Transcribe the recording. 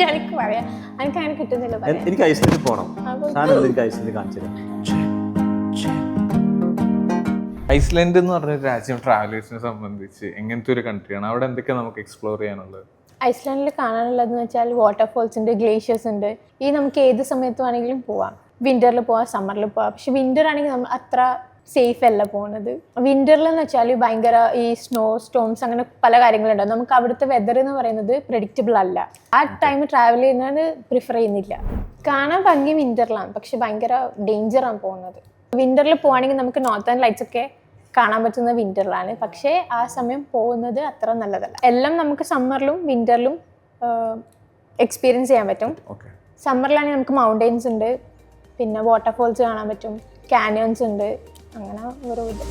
എനിക്ക് പറയാം, എനിക്ക് അങ്ങനെ കിട്ടുന്നില്ല. എനിക്ക് ഐസ്ലാൻഡിൽ പോകണം. എനിക്ക് ഐസ്ലാൻഡിൽ കാണിച്ചു തരാം. ഐസ്ലാൻഡ് എന്ന് പറഞ്ഞ രാജ്യം ട്രാവലേഴ്സിനെ സംബന്ധിച്ച് എങ്ങനത്തെ ഒരു കൺട്രിയാണ്? അവിടെ എന്തൊക്കെ നമുക്ക് എക്സ്പ്ലോർ ചെയ്യാനുള്ളത്? ഐസ്ലാൻഡിൽ കാണാനുള്ളതെന്ന് വെച്ചാൽ വാട്ടർഫോൾസ് ഉണ്ട്, ഗ്ലേഷ്യേഴ്സ് ഉണ്ട്. ഈ നമുക്ക് ഏത് സമയത്ത് വേണമെങ്കിലും പോവാം. വിൻ്ററിൽ പോവാം, സമ്മറിൽ പോവാം. പക്ഷെ വിൻ്റർ ആണെങ്കിൽ നമ്മൾ അത്ര സേഫ് അല്ല പോകുന്നത്. വിൻ്ററിലെന്ന് വെച്ചാൽ ഭയങ്കര ഈ സ്നോ സ്റ്റോംസ് അങ്ങനെ പല കാര്യങ്ങളുണ്ടാവും. നമുക്ക് അവിടുത്തെ വെതർ എന്ന് പറയുന്നത് പ്രെഡിക്റ്റബിൾ അല്ല. ആ ടൈം ട്രാവൽ ചെയ്യുന്നത് പ്രിഫർ ചെയ്യുന്നില്ല. കാണാൻ ഭംഗി വിൻ്ററിലാണ്, പക്ഷെ ഭയങ്കര ഡേഞ്ചറാണ് പോകുന്നത്. വിൻ്ററിൽ പോവുകയാണെങ്കിൽ നമുക്ക് നോർത്തേൺ ലൈറ്റ്സ് ഒക്കെ കാണാൻ പറ്റുന്ന വിൻ്ററിലാണ്. പക്ഷേ ആ സമയം പോകുന്നത് അത്ര നല്ലതല്ല. എല്ലാം നമുക്ക് സമ്മറിലും വിൻ്ററിലും എക്സ്പീരിയൻസ് ചെയ്യാൻ പറ്റും. സമ്മറിലാണെങ്കിൽ നമുക്ക് മൗണ്ടെയിൻസ് ഉണ്ട്, പിന്നെ വാട്ടർഫോൾസ് കാണാൻ പറ്റും, കാനിയൻസ് ഉണ്ട്, അങ്ങനെ ഓരോ ഇത്.